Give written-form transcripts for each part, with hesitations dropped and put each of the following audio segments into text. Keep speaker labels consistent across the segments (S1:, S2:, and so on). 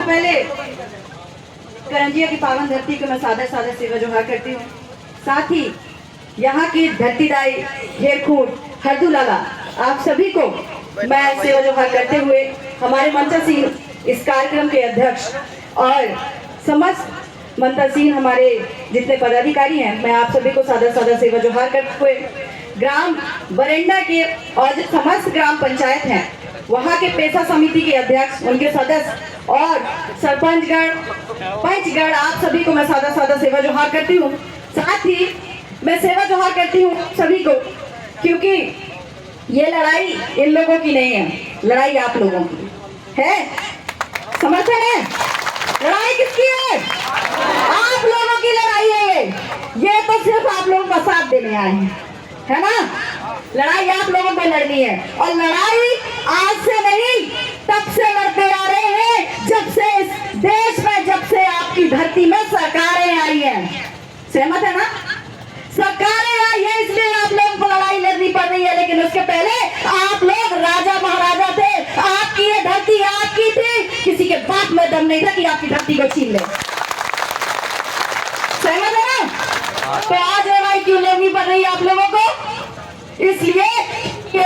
S1: पहले करंजिया की पावन धरती को मैं सादर सादर सेवा जोहार करती हूँ। साथ ही यहाँ की धरती दाई घेरखूट हरदू लाला आप सभी को मैं सेवा जोहार करते हुए हमारे मंचा सिंह इस कार्यक्रम के अध्यक्ष और समस्त मंचा सिंह हमारे जितने पदाधिकारी हैं, मैं आप सभी को सादर सादर सेवा जोहार करते हुए ग्राम बरेंडा के और जो समस्त ग्राम पंचायत हैं वहाँ के पेशा समिति के अध्यक्ष, उनके सदस्य और सरपंचगण पंचगण आप सभी को मैं सादा सादा सेवा जोहार करती हूँ। साथ ही मैं सेवा जोहार करती हूँ सभी को, क्योंकि ये लड़ाई इन लोगों की नहीं है, लड़ाई आप लोगों की है। समझते हैं? लड़ाई किसकी है? आप लोगों की लड़ाई है। ये तो सिर्फ आप लोगों का साथ देने आए हैं, है ना? लड़ाई आप लोगों को लड़नी है और लड़ाई आज से नहीं तब से लड़ते आ रहे हैं, जब से इस देश में, जब से आपकी धरती में सरकारें आई हैं। सहमत है ना? सरकारें आई है इसलिए आप लोगों को लड़ाई लड़नी पड़ रही है, लेकिन उसके पहले आप लोग राजा महाराजा थे। आपकी ये धरती आपकी थी, किसी के बाप में दम नहीं था कि आपकी धरती को छीन ले। सहमत है ना? तो आज लड़ाई क्यों लड़नी पड़ रही है आप लोगों को? इसलिए कि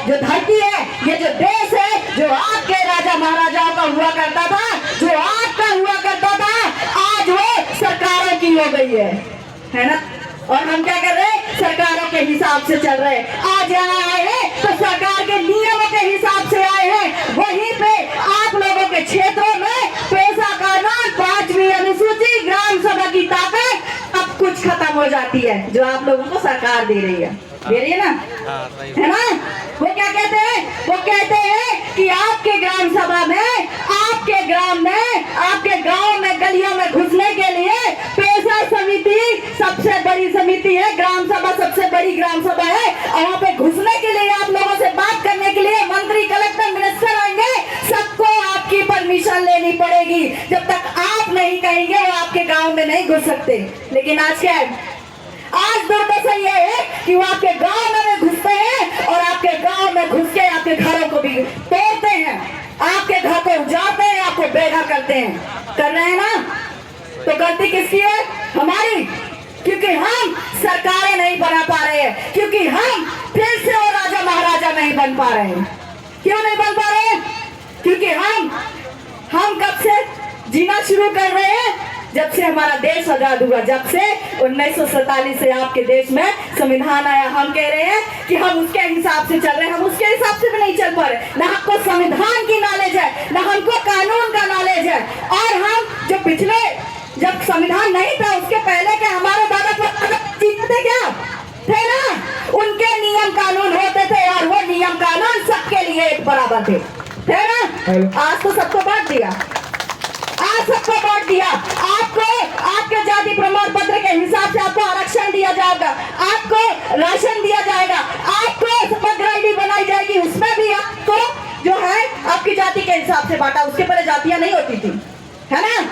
S1: जो धरती है, ये जो देश है, जो आपके राजा महाराजाओं का हुआ करता था, जो आपका हुआ करता था, आज वो सरकारों की हो गई है ना? और हम क्या कर रहे हैं? सरकारों के हिसाब से चल रहे हैं। आज यहाँ आए हैं तो सरकार के नियमों के हिसाब से आए हैं। वहीं पे आप लोगों के क्षेत्रों में पेशा कानून, 5वीं अनुसूची, ग्राम सभा की ताकत अब कुछ खत्म हो जाती है, जो आप लोगों को सरकार दे रही है ना? है ना? वो क्या कहते हैं? वो कहते हैं कि आपके ग्राम सभा में, आपके ग्राम में, आपके गांव में, गलियों में घुसने के लिए पेशा समिति सबसे बड़ी समिति है, ग्राम सभा सबसे बड़ी ग्राम सभा है। और वहाँ पे घुसने के लिए, आप लोगों से बात करने के लिए मंत्री, कलेक्टर, मिनिस्टर आएंगे, सबको आपकी परमिशन लेनी पड़ेगी। जब तक आप नहीं कहेंगे वो आपके गाँव में नहीं घुस सकते। लेकिन आज क्या है? आज दुर्दशा ये है कि वो आपके गांव में घुसते हैं और आपके गांव में घुस के आपके घरों को भी तोड़ते हैं, आपके घर को उजाड़ते हैं, आपको बेघर करते हैं। कर रहे हैं ना? तो गलती किसकी है? हमारी, क्योंकि हम सरकारें नहीं बना पा रहे हैं, क्योंकि हम फिर से वो राजा महाराजा नहीं बन पा रहे हैं। क्यों नहीं बन पा रहे हैं? क्योंकि हम कब से जीना शुरू कर रहे हैं? जब से हमारा देश आजाद हुआ, जब से 1947 से आपके देश में संविधान आया, हम कह रहे हैं कि हम उसके हिसाब से चल रहे हैं। हम उसके हिसाब से भी नहीं चल पा रहे। ना हमको संविधान की नॉलेज है, ना हमको कानून का नॉलेज है। और हम जो पिछले, जब संविधान नहीं था उसके पहले के हमारे दादा जीतते क्या थे ना, उनके नियम कानून होते थे और वो नियम कानून सबके लिए एक बराबर थे ना? आज तो सबको बांट दिया, आज सबको बांट दिया। आपको आपके जाति प्रमाण पत्र के हिसाब से आपको आरक्षण दिया जाएगा, आपको राशन दिया जाएगा, आपको समग्र आईडी बनाई जाएगी, उसमें भी आपको जो है आपकी जाति के हिसाब से बांटा। उसके पहले जातियां नहीं होती थी, है ना?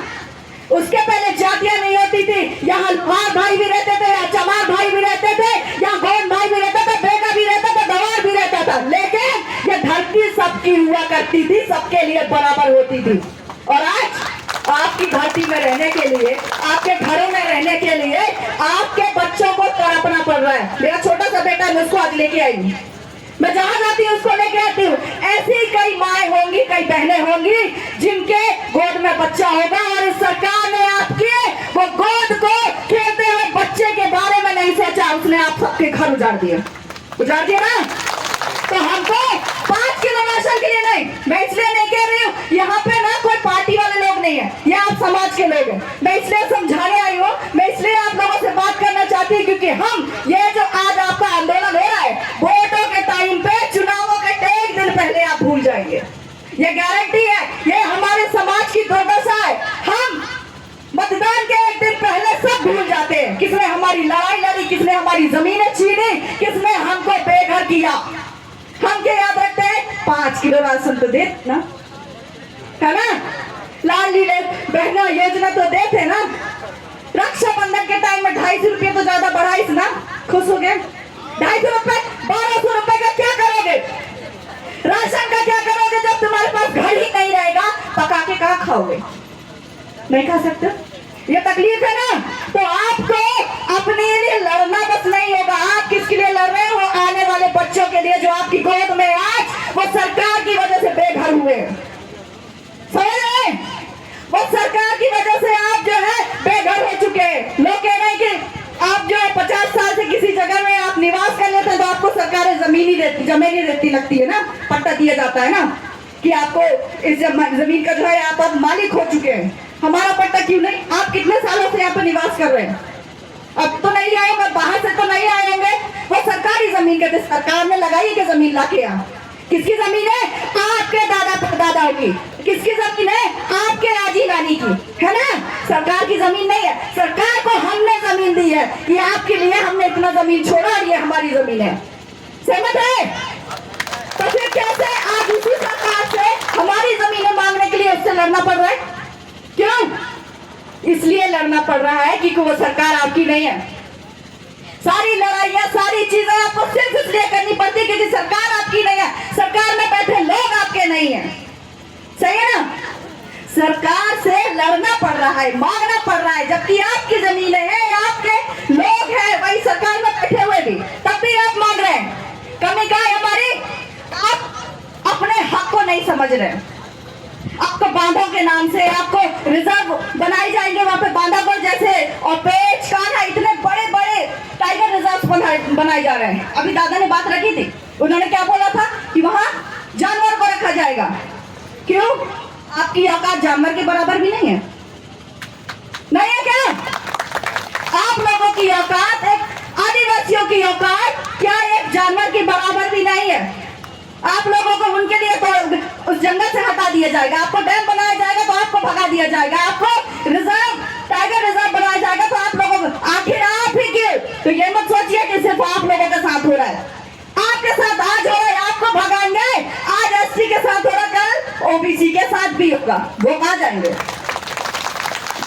S1: उसके पहले जातियां नहीं होती थी। यहाँ लोहार भाई भी रहते थे, यहाँ चमार भाई भी रहते थे, यहाँ गोंड भाई भी रहता था, बेगा भी रहता था, गवार भी रहता था। लेकिन ये धरती सबकी हुआ करती थी, सबके लिए बराबर होती थी। और आज आपकी धरती में रहने के लिए, आपके घरों में रहने के लिए आपके बच्चों को तड़पना पड़ रहा है। मेरा छोटा सा बेटा है, मैं उसको आज लेके आई हूँ, मैं जहाँ जाती हूँ उसको लेके आती हूँ। ऐसी कई माएँ होंगी, कई बहनें होंगी जिनके गोद में बच्चा होगा और इस सरकार ने आपके वो गोद को खेलते हुए बच्चे के बारे में नहीं सोचा, उसने आप सबके घर उजाड़ दिया ना? तो हमको 5 किलो राशन के लिए नहीं, मैं इसलिए नहीं कह रही हूँ, यहाँ पे ना कोई पार्टी वाले लोग नहीं है, ये आप समाज के लोग हैं। मैं इसलिए समझाने आई हूँ, मैं इसलिए आप लोगों से बात करना चाहती हूँ, क्योंकि हम ये जो आज आपका आंदोलन हो रहा है, वोटों के टाइम पे, चुनावों के 1 दिन पहले आप भूल जाएंगे। ये गारंटी है, ये हमारे समाज की दुर्दशा है। हम मतदान के 1 दिन पहले सब भूल जाते हैं, किसने हमारी लड़ाई लड़ी, किसने हमारी जमीनें छीनी, किसने हमको बेघर किया। हम क्या याद रखते हैं? 5 किलो राशन तो दे ना, है ना? लाडली बहना योजना तो देते ना? रक्षाबंधन के टाइम में 250 रुपये तो ज्यादा बढ़ाई ना, खुश हो गए? 250 रुपए, 1200 रुपए का क्या करोगे? राशन का क्या करोगे जब तुम्हारे पास घर ही नहीं रहेगा? पका के कहाँ खाओगे? नहीं खा सकते। ये तकलीफ है ना। तो आपको अपने लिए लड़ना बस नहीं होगा। आप किसके लिए लड़ रहे हैं? वो आने वाले बच्चों के लिए जो आपकी गोद में आज वो सरकार की वजह से बेघर हुए। समझ रहे? वो सरकार की वजह से आप जो है बेघर हो चुके हैं। लोग कह रहे हैं कि आप जो है 50 साल से किसी जगह में आप निवास कर लेते हैं तो आपको सरकार जमीन देती लगती है ना, पट्टा दिया जाता है ना कि आपको इस जमीन का जो है आप अब मालिक हो चुके हैं। हमारा पट्टा क्यों नहीं? आप कितने सालों से यहाँ पे निवास कर रहे हैं? अब तो नहीं आए होंगे, बाहर से तो नहीं आए होंगे। वो सरकारी जमीन कहते, सरकार ने लगाई के जमीन लाके यहाँ। किसकी जमीन है? आपके दादा परदादाओं की। किसकी जमीन है? आपके आजी नानी की, है ना। सरकार की जमीन नहीं है। सरकार को हमने जमीन दी है कि आपके लिए हमने इतना जमीन छोड़ा और ये हमारी जमीन है। सहमत है? तो फिर कैसे आज उसी सरकार से हमारी जमीनें मांगने के लिए उससे लड़ना पड़ रहा है? क्यों? इसलिए लड़ना पड़ रहा है क्योंकि वो सरकार आपकी नहीं है। सारी लड़ाइयाँ, सारी चीजें आपको सिर्फ इसलिए करनी पड़ती है क्योंकि सरकार आपकी नहीं है। सरकार में बैठे लोग आपके नहीं है। सही है ना? सरकार से लड़ना पड़ रहा है, मांगना पड़ रहा है, जबकि आपकी जमीनें हैं, आपके लोग हैं, वही सरकार में बैठे हुए भी, तब भी आप मांग रहे हैं। कमी क्या है हमारी? आप अपने हक को नहीं समझ रहे। आपको बांधों के नाम से आपको रिजर्व बनाई जाएंगे, वहां पे बांधापुर जैसे और पेच कान्हा इतने बड़े बड़े टाइगर रिजर्व बनाए जा रहे हैं। अभी दादा ने बात रखी थी, उन्होंने क्या बोला था कि वहां जानवर को रखा जाएगा। क्यों? आपकी औकात जानवर के बराबर भी नहीं है। नहीं है क्या? आप लोगों की औकात, एक आदिवासियों की औकात क्या एक जानवर के बराबर भी नहीं है। आप लोगों को उनके लिए तो उस जंगल से हटा दिया जाएगा, आपको डैम बनाया जाएगा तो आपको भगा दिया जाएगा, आपको रिजर्व टाइगर रिजर्व बनाया जाएगा तो आप लोगों को, आखिर आप ही क्यों? तो ये मत सोचिए कि सिर्फ आप लोगों के साथ हो रहा है। आपके साथ आज हो रहा है, आपको भगाएंगे। आज एससी के साथ हो रहा, कल ओबीसी के साथ भी होगा। वो आ जाएंगे,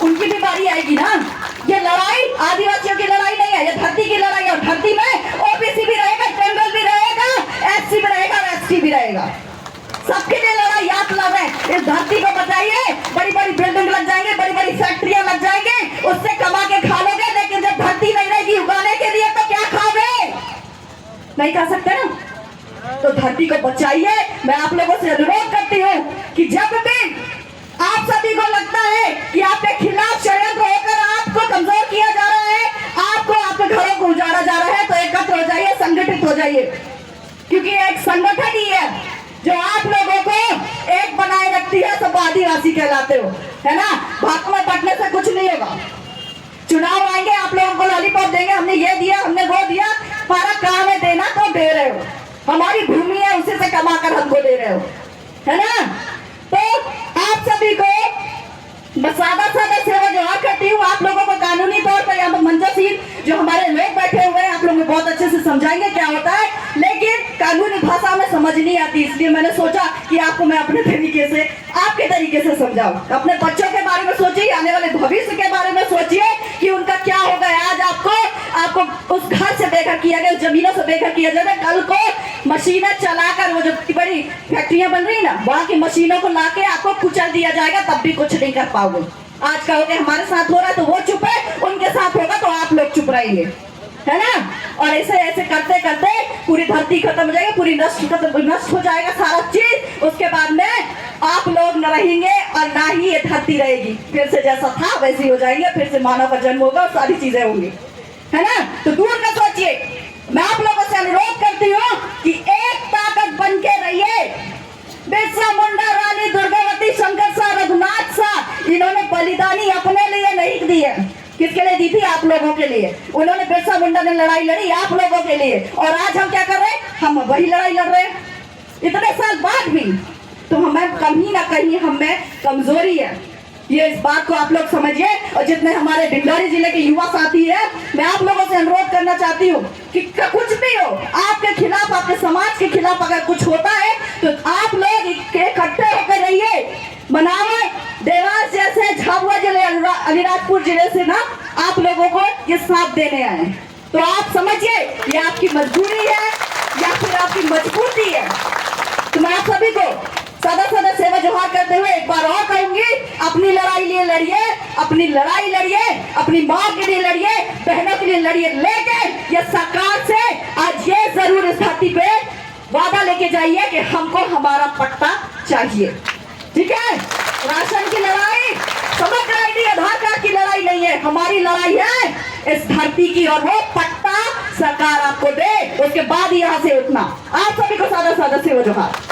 S1: उनकी भी बारी आएगी ना। ये लड़ाई आदिवासियों की लड़ाई नहीं है, ये धरती की लड़ाई है। और धरती में ओबीसी भी रहेगा, जनरल भी रहेगा, एससी भी रहेगा और एसटी भी रहेगा। सबके लिए लड़ाई आप लड़ रहे हैं। इस धरती को बचाइए। बड़ी बड़ी बिल्डिंग लग जाएंगे, बड़ी बड़ी फैक्ट्रियां लग जाएंगे, उससे कमा के खा लोगे, लेकिन जब धरती नहीं रहेगी उगाने के लिए तो क्या खाओगे? नहीं खा सकते ना। तो धरती को बचाइए। मैं आप लोगों से अनुरोध करती हूँ कि जब भी आप सभी को लगता है कि आपके खिलाफ षड्यंत्र होकर आपको कमजोर किया जा रहा है, आपको आपके घरों को उजाड़ा जा रहा है, तो एकत्र हो जाइए, संगठित हो जाइए। क्योंकि एक संगठन ही है जो आप लोगों को एक बनाए रखती है। सब आदिवासी कहलाते हो, है ना। भाग में बटने से कुछ नहीं होगा। चुनाव आएंगे, आप लोगों को लॉलीपॉप देंगे, हमने ये दिया, हमने वो दिया। हमारा काम है देना, तो दे रहे हो। हमारी भूमि है, उसी से कमा कर हमको दे रहे हो, है ना। तो आप सभी को बस सादा सेवा जवाब करती हूँ। आप लोगों को कानूनी तौर पर यहाँ पर मंजूर जो हमारे लोग बैठे हुए हैं, आप लोग बहुत अच्छे से समझाएंगे क्या होता है, लेकिन कानूनी भाषा में समझ नहीं आती। इसलिए मैंने सोचा कि आपको मैं अपने तरीके से, आपके तरीके से समझाऊं। अपने बच्चों के बारे में सोचिए, आने वाले भविष्य के बारे में सोचिए कि उनका क्या होगा। आज आपको उस घर से बेघर किया गया, उस जमीनों से बेघर किया जाएगा। कल को मशीनें चलाकर वो जो बड़ी फैक्ट्रियां बन रही है ना, वहां की मशीनों को लाके आपको कुचल दिया जाएगा, तब भी कुछ नहीं कर पाओगे। आज कहोगे हमारे साथ हो रहा है तो वो चुप है, उनके साथ होगा तो आप लोग चुप रहेंगे, है ना। और ऐसे ऐसे करते करते पूरी धरती खत्म हो जाएगी, पूरी नष्ट हो जाएगा सारा चीज। उसके बाद में आप लोग न रहेंगे और ना ही ये धरती रहेगी। फिर से जैसा था वैसे ही हो जाएंगे, फिर से मानव का जन्म होगा और सारी चीजें होंगी, है ना। तो दूर न सोचिए। मैं आप लोगों से अनुरोध करती हूँ कि एक ताकत बन के रहिए। बिरसा मुंडा, रानी दुर्गावती, शंकर शाह, रघुनाथ शाह, इन्होंने बलिदानी अपने लिए नहीं दी है। किसके लिए दी थी? आप लोगों के लिए। उन्होंने बिरसा मुंडा ने लड़ाई लड़ी आप लोगों के लिए, और आज हम क्या कर रहे हैं? हम वही लड़ाई लड़ रहे हैं इतने साल बाद भी। तो हमें कहीं ना कहीं हमें कमजोरी है, ये इस बात को आप लोग समझिए। और जितने हमारे डिंडौरी जिले के युवा साथी है, मैं आप लोगों से अनुरोध करना चाहती हूँ कि कुछ भी हो आपके खिलाफ, आपके समाज के खिलाफ अगर कुछ होता है तो आप लोग इकट्ठे होकर रहिए। मनावर, देवास जैसे झाबुआ जिले, अलीराजपुर जिले से ना आप लोगों को ये साथ देने आए। तो आप समझिए ये आपकी मजबूरी है या फिर आपकी मजबूती है। तो मैं आप सभी को सदा सदा सेवा जोहार करते हुए एक बार और कहूंगी, अपनी लड़ाई लिए लड़िए, अपनी लड़ाई लड़िए, अपनी माँ के लिए लड़िए, बहनों के लिए लड़िए, लेकिन ये सरकार से आज ये जरूर इस धरती पे वादा लेके जाइए कि हमको हमारा पट्टा चाहिए। ठीक है, राशन की लड़ाई, समग्र आईडी आधार कार्ड की लड़ाई नहीं है, हमारी लड़ाई है इस धरती की, और वो पट्टा सरकार आपको दे, उसके बाद यहाँ से उठना। आप सभी को सादा सादा सेवा जोहार।